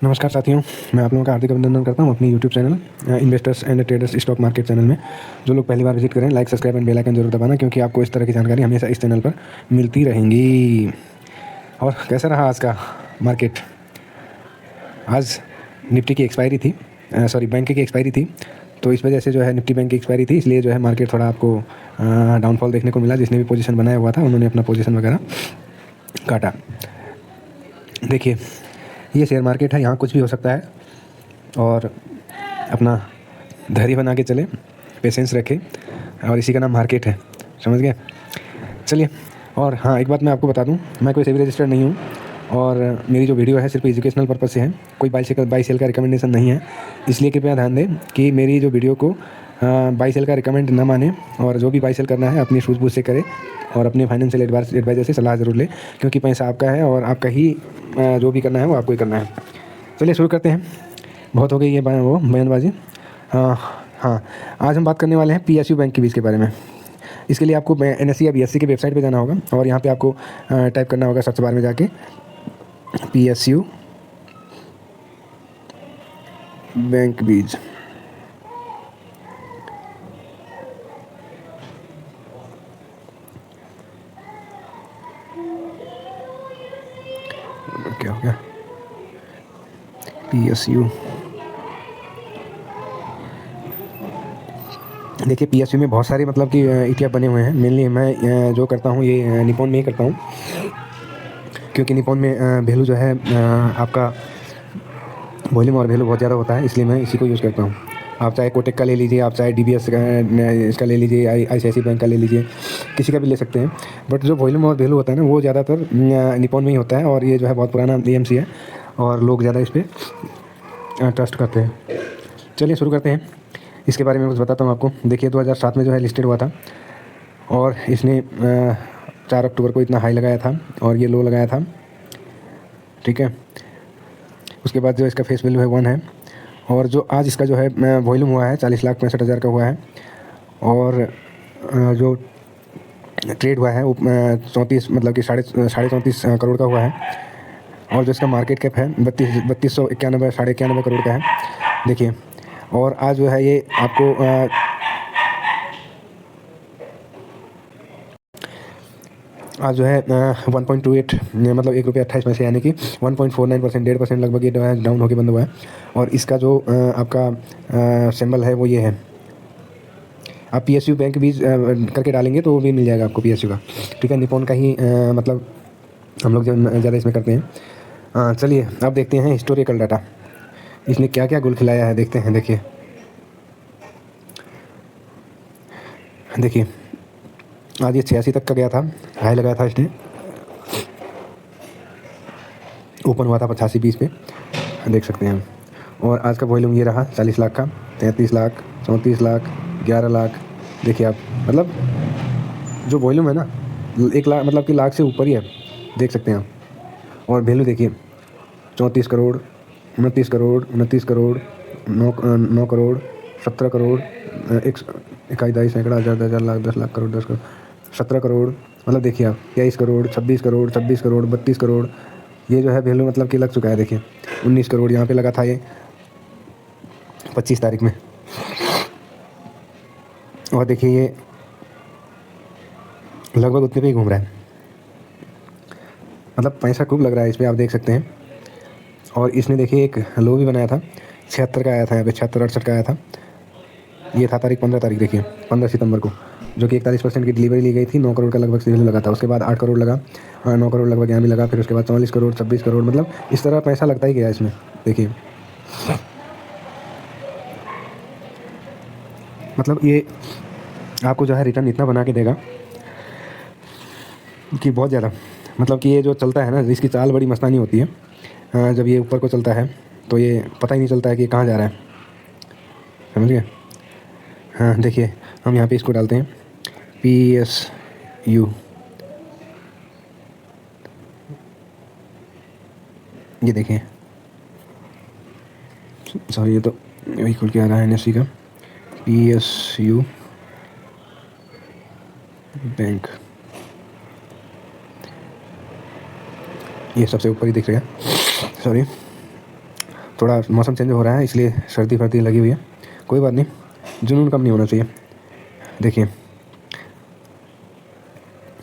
नमस्कार साथियों, मैं आप लोगों का हार्दिक अभिनंदन करता हूं अपनी YouTube channel investors and traders stock market channel में। जो लोग पहली बार विजिट करें, like subscribe and bell icon जरूर दबाना, क्योंकि आपको इस तरह की जानकारी हमेशा इस चैनल पर मिलती रहेंगी। और कैसा रहा आज का मार्केट? आज निफ्टी की एक्सपायरी थी, सॉरी बैंक की एक्सपायरी थी, तो इस वजह से जो है निफ्टी बैंक की एक्सपायरी थी, इसलिए जो है मार्केट थोड़ा आपको डाउनफॉल देखने को मिला। जिसने भी पोजीशन बनाया हुआ था उन्होंने अपना पोजीशन वगैरह काटा। देखिए, ये शेयर मार्केट है, यहाँ कुछ भी हो सकता है, और अपना धैर्य बना के चले, पेशेंस रखें, और इसी का नाम मार्केट है। समझ गए? चलिए, और हाँ, एक बात मैं आपको बता दूं, मैं कोई सेबी रजिस्टर्ड नहीं हूँ, और मेरी जो वीडियो है सिर्फ एजुकेशनल पर्पज़ से है, कोई बाई सेल का रिकमेंडेशन नहीं है। इसलिए कृपया ध्यान दें कि मेरी जो वीडियो को बाई सेल का रिकमेंड ना माने, और जो भी बाई सेल करना है अपनी सूझबूझ से करे, और अपने फाइनेंशियल एडवाइजर से सलाह ज़रूर ले, क्योंकि पैसा आपका है और आपका ही जो भी करना है वो आपको ही करना है। चलिए शुरू करते हैं, बहुत हो गई ये बयानबाजी। हाँ, आज हम बात करने वाले हैं पीएसयू बैंक के बीच के बारे में। इसके लिए आपको एनएसई या बीएसई की वेबसाइट पे जाना होगा, और यहाँ पे आपको टाइप करना होगा सर्च बार में जाके पीएसयू बैंक बीज। क्या हो गया? पीएसयू, देखिए पीएसयू में बहुत सारे मतलब कि ईटीएफ बने हुए हैं। मेनली मैं जो करता हूँ ये निपॉन में ही करता हूँ, क्योंकि निपॉन में वैल्यू जो है आपका वॉल्यूम और वैल्यू बहुत ज़्यादा होता है, इसलिए मैं इसी को यूज़ करता हूँ। आप चाहे कोटक का ले लीजिए, आप चाहे डीबीएस का इसका ले लीजिए, आईसीआईसीआई बैंक का ले लीजिए, किसी का भी ले सकते हैं। बट जो वॉल्यूम और वैल्यू होता है ना, वो ज़्यादातर निपॉन में ही होता है, और ये जो है बहुत पुराना एएमसी है, और लोग ज़्यादा इस पर ट्रस्ट करते हैं। चलिए शुरू करते हैं, इसके बारे में कुछ बताता हूँ आपको। देखिए 2007 में जो है लिस्टेड हुआ था, और इसने 4 अक्टूबर को इतना हाई लगाया था और ये लो लगाया था, ठीक है। उसके बाद जो इसका फेस वैल्यू है 1 है, और जो आज इसका जो है वॉल्यूम हुआ है 40,65,000 का हुआ है, और जो ट्रेड हुआ है वो 34 मतलब कि साढ़े 34 करोड़ का हुआ है, और जो इसका मार्केट कैप है 3291 साढ़े 91 करोड़ का है। देखिए, और आज जो है ये आपको आज जो है 1.28 मतलब ₹1.28 यानी कि 1.49%, 1.5% लगभग ये डाउन होकर बंद हुआ है। और इसका जो आपका सिंबल है वो ये है। आप पीएसयू बैंक भी करके डालेंगे तो वो भी मिल जाएगा आपको पीएसयू का, ठीक है। निपॉन का ही मतलब हम लोग ज़्यादा इसमें करते हैं। चलिए अब देखते हैं हिस्टोरिकल डाटा, इसने क्या क्या गुल खिलाया है, देखते हैं। देखिए आज ये 86 तक का गया था, हाई लगाया था इसने, ओपन हुआ था 85.20 पे, देख सकते हैं हम। और आज का वॉल्यूम ये रहा 40 लाख का, 33 लाख, 34 लाख, 11 लाख। देखिए आप, मतलब जो वॉल्यूम है ना 1 लाख मतलब कि लाख से ऊपर ही है, देख सकते हैं आप। और वैल्यू देखिए 34 करोड़, 29 करोड़, 29 करोड़, 9 करोड़, 17 करोड़, 21 सैकड़ा, 10,000 लाख, 10 लाख करोड़, 10 करोड़, 17 करोड़। मतलब देखिए आप 23 करोड़, 26 करोड़, 26 करोड़, 32 करोड़, ये जो है वैल्यू मतलब कि लग चुका है। देखिए 19 करोड़ यहाँ पे लगा था ये 25 तारीख में, और देखिए ये लगभग उतने पे ही घूम रहा है, मतलब पैसा खूब लग रहा है इस पर, आप देख सकते हैं। और इसने देखिए एक लो भी बनाया था, 76 का आया था, यहाँ पे 76-68 का आया था। ये था 15 तारीख, देखिए 15 सितंबर को, जो कि 41% की डिलीवरी ली गई थी। 9 करोड़ का लगभग वैल्यू लगा था। उसके बाद 8 करोड़ लगा, 9 करोड़ लगभग यहाँ भी लगा, फिर उसके बाद 44 करोड़, 26 करोड़, मतलब इस तरह पैसा लगता ही गया इसमें। देखिए मतलब ये आपको जो है रिटर्न इतना बना के देगा कि बहुत ज़्यादा, मतलब कि ये जो चलता है ना, इसकी चाल बड़ी मस्तानी होती है। जब ये ऊपर को चलता है तो ये पता ही नहीं चलता है कि कहाँ जा रहा है, समझ गए? हाँ देखिए, हम यहाँ पे इसको डालते हैं PSU, ये देखिए, सॉरी ये तो वही खुल के आ रहा है एनएससी का, PSU बैंक, ये सबसे ऊपर ही दिख रहा है, सॉरी। थोड़ा मौसम चेंज हो रहा है इसलिए सर्दी वर्दी लगी हुई है, कोई बात नहीं, जुनून कम नहीं होना चाहिए। देखिए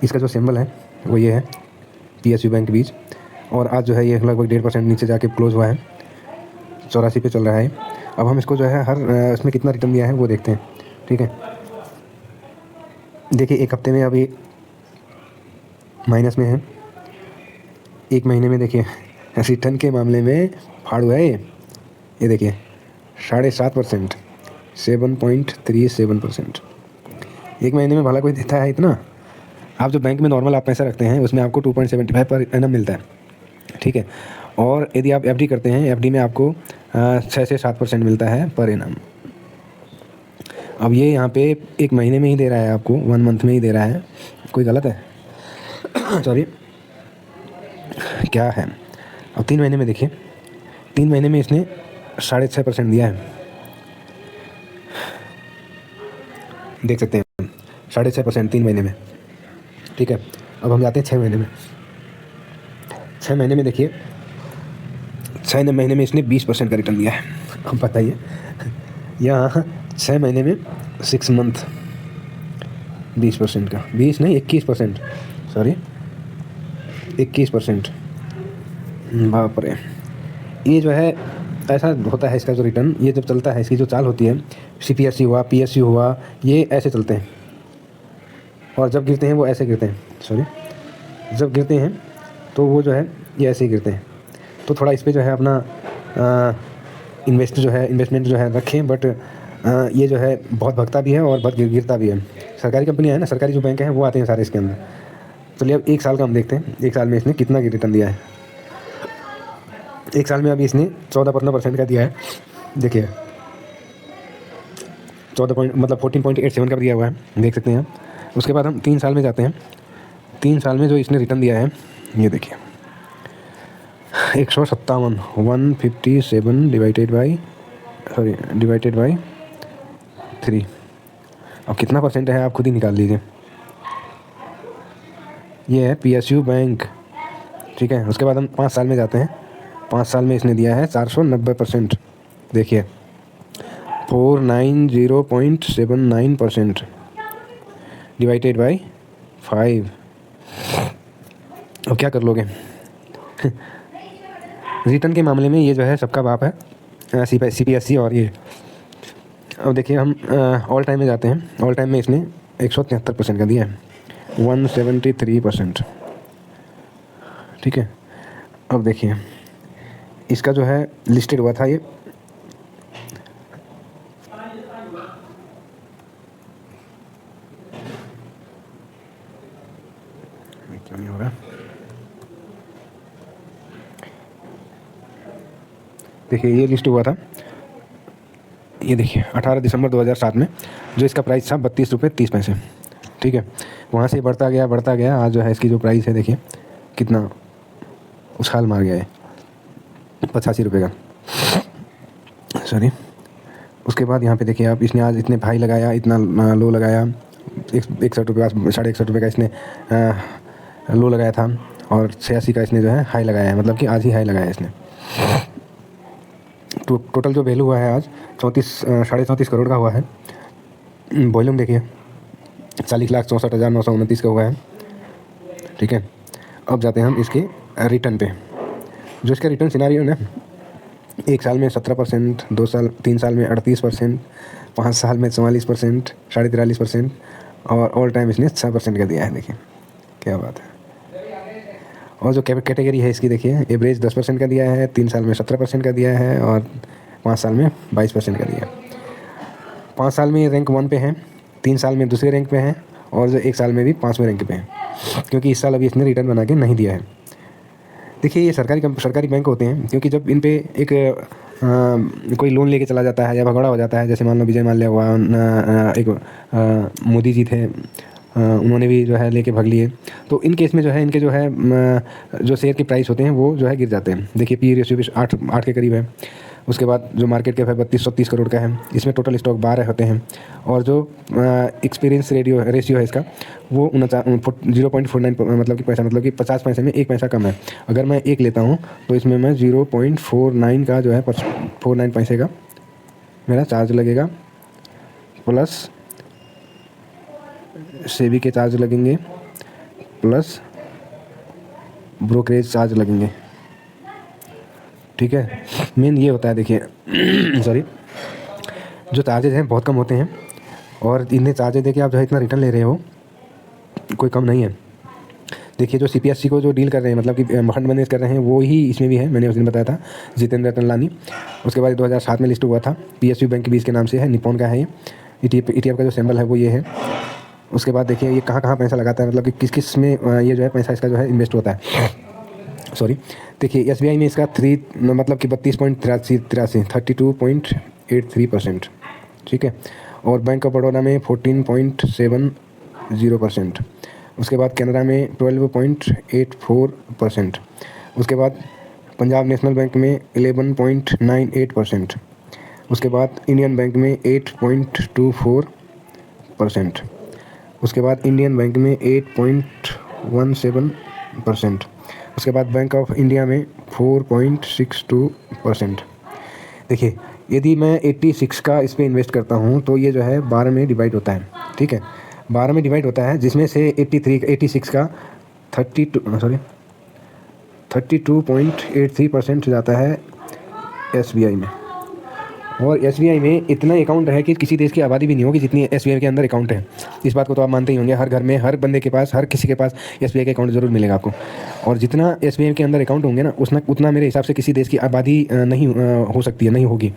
इसका जो सिंबल है वो ये है PSU बैंक के बीच, और आज जो है ये लगभग 1.5% नीचे जाके क्लोज हुआ है, 84 पे चल रहा है। अब हम इसको जो है हर इसमें कितना रिटर्न दिया है वो देखते हैं, ठीक है। देखिए एक हफ्ते में अभी माइनस में है, एक महीने में देखिए रिटर्न के मामले में फाड़ हुआ है ये देखिए 7.5%, 7.37%। एक महीने में भला कोई देता है इतना? आप जो बैंक में नॉर्मल आप पैसा रखते हैं उसमें आपको 2.75 पर एनम मिलता है, ठीक है। और यदि आप FD करते हैं, FD में आपको 6 से 7% मिलता है पर एनम। अब ये यहाँ पे एक महीने में ही दे रहा है आपको, 1 मंथ में ही दे रहा है, कोई गलत है? सॉरी क्या है? अब 3 महीने में देखिए, 3 महीने में इसने 6.5% दिया है, देख सकते हैं 6.5% 3 महीने में, ठीक है। अब हम जाते हैं 6 महीने में। 6 महीने में देखिए 6 महीने में इसने 20% का रिटर्न दिया है। अब बताइए यहाँ 6 महीने में 6 मंथ 20% का, 20 नहीं 21%, सॉरी 21%। बाप रे, ये जो है ऐसा होता है इसका जो रिटर्न, ये जब चलता है इसकी जो चाल होती है, CPSE हुआ, PSU हुआ, ये ऐसे चलते हैं, और जब गिरते हैं वो ऐसे गिरते हैं, सॉरी जब गिरते हैं तो वो जो है ये ऐसे ही गिरते हैं। तो थोड़ा इस पर जो है अपना इन्वेस्टमेंट जो है रखें, बट ये जो है बहुत भगता भी है और बहुत गिरता भी है। सरकारी कंपनियां है ना, सरकारी जो बैंक हैं वो आते हैं सारे इसके अंदर। चलिए अब 1 साल का हम देखते हैं, 1 साल में इसने कितना रिटर्न दिया है। 1 साल में अभी इसने 14% का दिया है, देखिए 14.87 का दिया हुआ है, देख सकते हैं आप। उसके बाद हम 3 साल में जाते हैं। 3 साल में जो इसने रिटर्न दिया है ये देखिए 157, 157 डिवाइडेड बाई 3। अब कितना परसेंट है आप खुद ही निकाल लीजिए। ये है PSU बैंक, ठीक है। उसके बाद हम 5 साल में जाते हैं। 5 साल में इसने दिया है 490%, देखिए 490.79% डिवाइडेड बाई 5। अब क्या कर लोगे? रिटर्न के मामले में ये जो है सबका बाप है, CPSE। और ये अब देखिए हम ऑल टाइम में जाते हैं। ऑल टाइम में इसने 173% का दिया है, 173%, ठीक है। अब देखिए इसका जो है लिस्टेड हुआ था ये, क्या नहीं हो रहा, देखिए ये लिस्ट हुआ था, ये देखिए 18 दिसंबर 2007 में, जो इसका प्राइस था 32 रुपये 30 पैसे, ठीक है। वहाँ से बढ़ता गया, आज जो है इसकी जो प्राइस है देखिए कितना उछाल मार गया है, 85 रुपये का, सॉरी। उसके बाद यहाँ पे देखिए आप, इसने आज इतने हाई लगाया, इतना लो लगाया, 61 रुपये, 61.5 रुपये का इसने लो लगाया था, और 86 का इसने जो है हाई लगाया है, मतलब कि आज ही हाई लगाया है इसने। तो टोटल जो वैल्यू हुआ है आज 34 करोड़ का हुआ है। वॉल्यूम देखिए 40,64,929 का हुआ है, ठीक है। अब जाते हैं हम इसके रिटर्न पे। जो इसका रिटर्न सिनारियो ना, 1 साल में 17%, 2 साल 3 साल में 38%, 5 साल में 44%, 43.5%, और ऑल टाइम इसने 6% का दिया है, देखिए क्या बात है। और जो कैटेगरी है इसकी देखिए, एवरेज 10% का दिया है, 3 साल में 17% का दिया है, और 5 साल में 22% का दिया है। 5 साल में रैंक 1 पे है, 3 साल में दूसरे रैंक पे है, और जो 1 साल में भी 5वें रैंक पे है, क्योंकि इस साल अभी इसने रिटर्न बना के नहीं दिया है। देखिए ये सरकारी बैंक होते हैं, क्योंकि जब इन पे एक कोई लोन लेके चला जाता है या भगौड़ा हो जाता है, जैसे मान लो विजय माल्या हुआ, एक मोदी जी थे, उन्होंने भी जो है लेके भाग लिए, तो इन केस में जो है इनके जो है जो शेयर की प्राइस होते हैं वो जो है गिर जाते हैं। देखिए PE रेशियो भी 8 के करीब है। उसके बाद जो मार्केट कैप है 3230 करोड़ का है, इसमें टोटल स्टॉक 12 होते हैं, और जो एक्सपीरियंस रेशियो है इसका वो 0.49 मतलब कि पैसा, मतलब कि 50 पैसे में 1 पैसा कम है। अगर मैं 1 लेता हूँ तो इसमें मैं 0.49 का जो है 49 पैसे का मेरा चार्ज लगेगा, प्लस सेबी के चार्ज लगेंगे, प्लस ब्रोकरेज चार्ज लगेंगे। ठीक है, मेन ये होता है देखिए सॉरी, जो चार्जेज हैं बहुत कम होते हैं, और इन्हें चार्जेज देके आप जो है इतना रिटर्न ले रहे हो कोई कम नहीं है। देखिए जो CPSC को जो डील कर रहे हैं, मतलब कि फंड मैनेज कर रहे हैं, वो ही इसमें भी है, मैंने उस दिन बताया था, जितेंद्र टनलानी। उसके बाद 2007 में लिस्ट हुआ था, PSU बैंक 20 के नाम से है, निपॉन का है ये। ETF का जो सिंबल है वो ये है। उसके बाद देखिए ये कहाँ कहाँ पैसा लगाता है, मतलब कि किस किस में ये जो है पैसा इसका जो है इन्वेस्ट होता है। सॉरी, देखिए SBI में इसका 32.83%, ठीक है, और बैंक ऑफ बड़ौदा में 14.70%, उसके बाद कैनरा में 12.84%, उसके बाद पंजाब नेशनल बैंक में 11.98%, उसके बाद इंडियन बैंक में 8.24%, उसके बाद इंडियन बैंक में 8.17%, उसके बाद बैंक ऑफ इंडिया में 4.62%। देखिए यदि मैं 86 का इस पर इन्वेस्ट करता हूँ तो ये जो है 12 में डिवाइड होता है, ठीक है, 12 में डिवाइड होता है, जिसमें से 86 का 32.83% जाता है SBI में। और SBI में इतना अकाउंट है कि किसी देश की आबादी भी नहीं होगी जितनी SBI के अंदर अकाउंट है। इस बात को तो आप मानते ही होंगे, हर घर में, हर बंदे के पास, हर किसी के पास SBI का अकाउंट ज़रूर मिलेगा आपको। और जितना SBI के अंदर अकाउंट होंगे ना, उतना मेरे हिसाब से किसी देश की आबादी नहीं हो सकती है, नहीं होगी,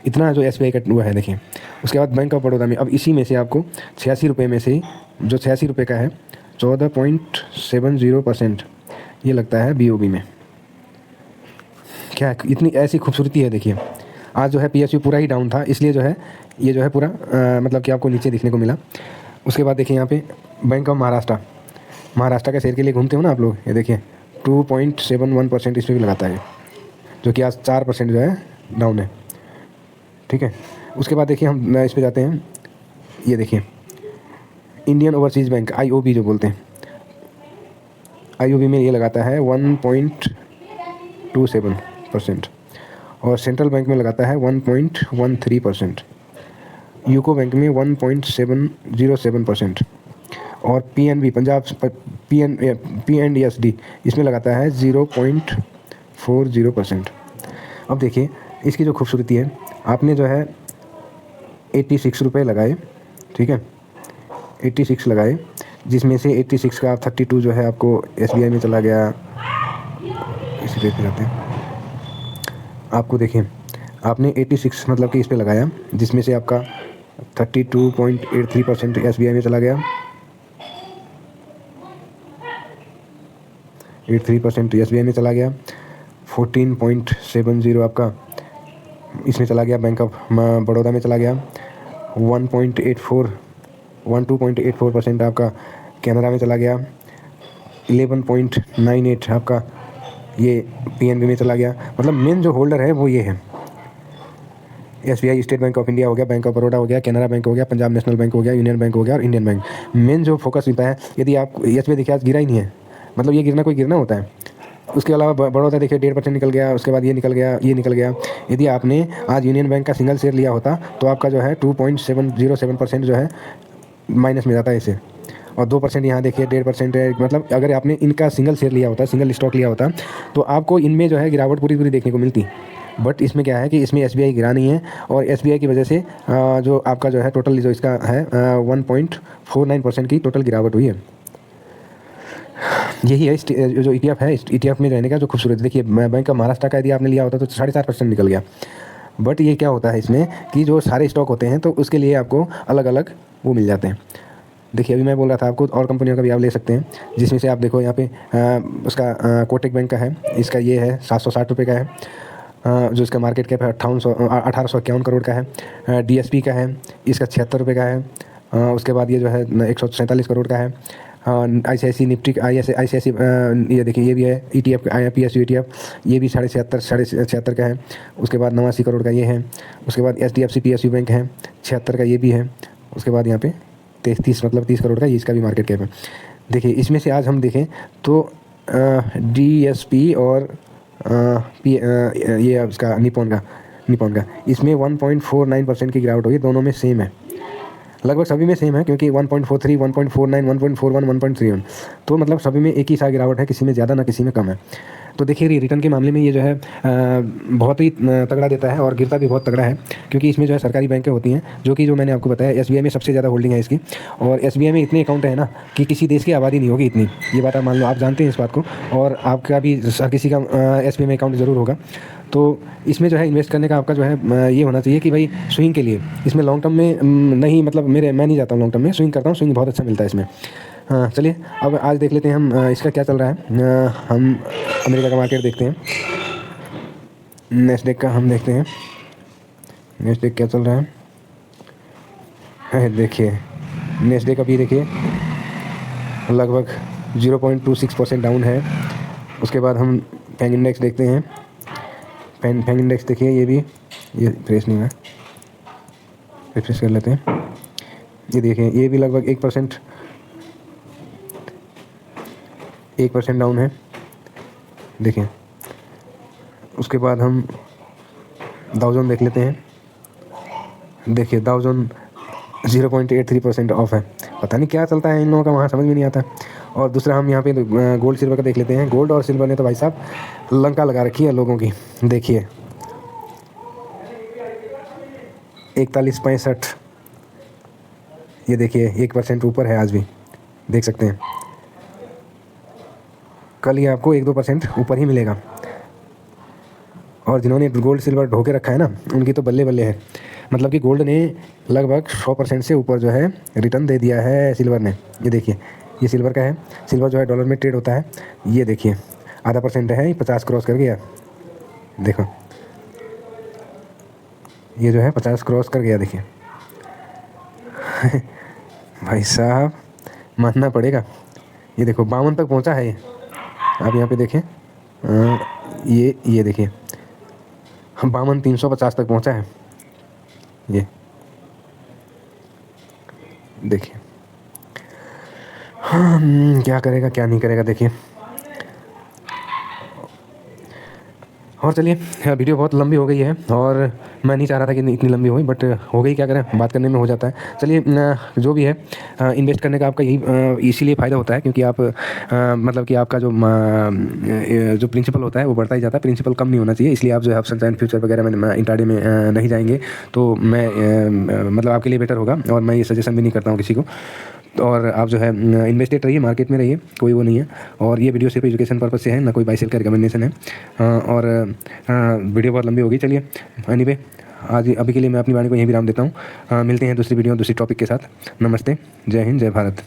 इतना जो SBI का हुआ है। देखिए उसके बाद बैंक ऑफ बड़ौदा में, अब इसी में से आपको 86 रुपये में से जो 86 रुपये का है 14.70% ये लगता है BOB में। क्या इतनी ऐसी खूबसूरती है। देखिए आज जो है PSU पूरा ही डाउन था, इसलिए जो है ये जो है पूरा मतलब कि आपको नीचे दिखने को मिला। उसके बाद देखिए यहाँ पे बैंक ऑफ महाराष्ट्र के शेयर के लिए घूमते हो ना आप लोग, ये देखिए 2.71% इसमें भी लगाता है, जो कि आज 4% जो है डाउन है, ठीक है। उसके बाद देखिए हम इस पे जाते हैं, ये देखिए इंडियन ओवरसीज़ बैंक IOB जो बोलते हैं, IOB में ये लगाता है 1.27%, और सेंट्रल बैंक में लगाता है 1.13%, यूको बैंक में 1.707%, और PNB पंजाब PNDSD इसमें लगाता है 0.40%। अब देखिए इसकी जो खूबसूरती है, आपने जो है 86 रुपये लगाए, ठीक है, 86 लगाए, जिसमें से 86 का 32 जो है आपको SBI में चला गया। इसी पे जाते हैं, आपको देखिए आपने 86 मतलब कि इस पे लगाया, जिसमें से आपका 32.83% SBI में चला गया, 83% SBI में चला गया, 14.70 आपका इसमें चला गया, बैंक ऑफ बड़ौदा में चला गया, 12.84% आपका कैनरा में चला गया, 11.98 आपका ये PNB में चला गया। मतलब मेन जो होल्डर है वो ये है, SBI state bank of India हो गया, बैंक ऑफ बड़ौदा हो गया, कैनरा बैंक हो गया, पंजाब नेशनल बैंक हो गया, यूनियन बैंक हो गया और इंडियन बैंक। मेन जो फोकस होता है, यदि आप SBI देखिए आज गिरा ही नहीं है, मतलब ये गिरना कोई गिरना होता है। उसके अलावा बड़ौदा देखिए 1.5% निकल गया, उसके बाद ये निकल गया, ये निकल गया। यदि आपने आज यूनियन बैंक का सिंगल शेयर लिया होता तो आपका जो है 2.707% जो है माइनस में जाता है इसे, और 2% यहाँ देखिए 1.5% है। मतलब अगर आपने इनका सिंगल शेयर लिया होता, सिंगल स्टॉक लिया होता, तो आपको इनमें जो है गिरावट पूरी पूरी देखने को मिलती। बट इसमें क्या है कि इसमें SBI गिरा नहीं है, और SBI की वजह से जो आपका जो है टोटल जो इसका है 1.49% की टोटल गिरावट हुई है। यही है जो ETF है, ETF में रहने का जो खूबसूरत। देखिए बैंक ऑफ महाराष्ट्र का यदि आपने लिया होता तो 4.5% निकल गया। बट ये क्या होता है इसमें कि जो सारे स्टॉक होते हैं तो उसके लिए आपको अलग अलग वो मिल जाते हैं। देखिए अभी मैं बोल रहा था आपको, और कंपनियों का भी आप ले सकते हैं, जिसमें से आप देखो यहाँ पे उसका कोटक बैंक का है, इसका ये है 760 रुपये का है, जो इसका मार्केट कैप है 1851 करोड़ का है। DSP का है, इसका 76 रुपये का है। उसके बाद ये जो है 147 करोड़ का है। ICICI निफ्टी ICICI ये देखिए ये भी है ETF PSU ETF, ये भी 76 का है। उसके बाद 89 करोड़ का ये है। उसके बाद HDFC PSU बैंक है 76 का, ये भी है। उसके बाद यहाँ पे 30 मतलब 30 करोड़ का ये इसका भी मार्केट कैप है। देखिए इसमें से आज हम देखें तो DSP और ये उसका निपॉन का इसमें 1.49% की गिरावट हुई। दोनों में सेम है, लगभग सभी में सेम है, क्योंकि 1.43, 1.49, 1.41, 1.31, तो मतलब सभी में एक ही सा गिरावट है, किसी में ज़्यादा ना किसी में कम है। तो देखिए रिटर्न के मामले में ये जो है बहुत ही तगड़ा देता है और गिरता भी बहुत तगड़ा है, क्योंकि इसमें जो है सरकारी बैंकें होती हैं, जो कि जो मैंने आपको बताया SBI में सबसे ज़्यादा होल्डिंग है इसकी, और SBI में इतने अकाउंट है ना कि किसी देश की आबादी नहीं होगी इतनी। ये बात आप मान लो, आप जानते हैं इस बात को, और आपका भी किसी का SBI में अकाउंट ज़रूर होगा। तो इसमें जो है इन्वेस्ट करने का आपका जो है ये होना चाहिए कि भाई स्विंग के लिए, इसमें लॉन्ग टर्म में नहीं, मतलब मैं नहीं जाता हूँ लॉन्ग टर्म में, स्विंग करता हूँ, स्विंग बहुत अच्छा मिलता है इसमें। हाँ चलिए अब आज देख लेते हैं हम इसका क्या चल रहा है। हम अमेरिका का मार्केट देखते हैं, नेस्डेक का हम देखते हैं, नेस्डेक क्या चल रहा है। देखिए नेस्डेक अभी देखिए लगभग 0.26% डाउन है। उसके बाद हम फैंग इंडेक्स देखते हैं, फैंग इंडेक्स देखिए ये फ्रेश नहीं है, रिफ्रेश कर लेते हैं। ये देखिए ये भी लगभग 1% डाउन है, देखिए। उसके बाद हम डाउ जोन देख लेते हैं, देखिए डाउ जोन 0.83% ऑफ है। पता नहीं क्या चलता है इन लोगों का, वहाँ समझ में नहीं आता। और दूसरा हम यहाँ पे गोल्ड सिल्वर का देख लेते हैं। गोल्ड और सिल्वर ने तो भाई साहब लंका लगा रखी है लोगों की। देखिए 41.65, ये देखिए 1% ऊपर है आज भी, देख सकते हैं। कल ये आपको 1-2% ऊपर ही मिलेगा। और जिन्होंने गोल्ड सिल्वर ढोके रखा है ना, उनकी तो बल्ले बल्ले है। मतलब कि गोल्ड ने लगभग 100% से ऊपर जो है रिटर्न दे दिया है सिल्वर ने। ये देखिए ये सिल्वर का है, सिल्वर जो है डॉलर में ट्रेड होता है। ये देखिए आधा % है, 50 क्रॉस कर गया, देखो ये जो है 50 क्रॉस कर गया, देखिए। भाई साहब मानना पड़ेगा। ये देखो 52 तक पहुंचा है ये, आप यहाँ पे देखें, ये देखिए 52,350 तक पहुंचा है ये, देखिए। क्या करेगा क्या नहीं करेगा, देखिए। और चलिए वीडियो बहुत लंबी हो गई है, और मैं नहीं चाह रहा था कि इतनी लंबी हुई, बट हो गई, क्या करें, बात करने में हो जाता है। चलिए जो भी है इन्वेस्ट करने का आपका यही इसीलिए फ़ायदा होता है, क्योंकि आप मतलब कि आपका जो प्रिंसिपल होता है वो बढ़ता ही जाता है, प्रिंसिपल कम नहीं होना चाहिए। इसलिए आप जो है ऑप्शन एंड फ्यूचर वगैरह में इंट्राडे में नहीं जाएंगे, तो मैं मतलब आपके लिए बेटर होगा, और मैं ये सजेशन भी नहीं करता हूँ किसी को। और आप जो है इन्वेस्टेड रहिए, मार्केट में रहिए, कोई वो नहीं है। और ये वीडियो सिर्फ एजुकेशन पर्पस से है, ना कोई बाई सेल का रिकमेंडेशन है। और वीडियो बहुत लंबी होगी। चलिए एनीवे आज अभी के लिए मैं अपनी वाणी को यहीं विराम देता हूँ। मिलते हैं दूसरी वीडियो दूसरी टॉपिक के साथ। नमस्ते, जय हिंद, जय भारत।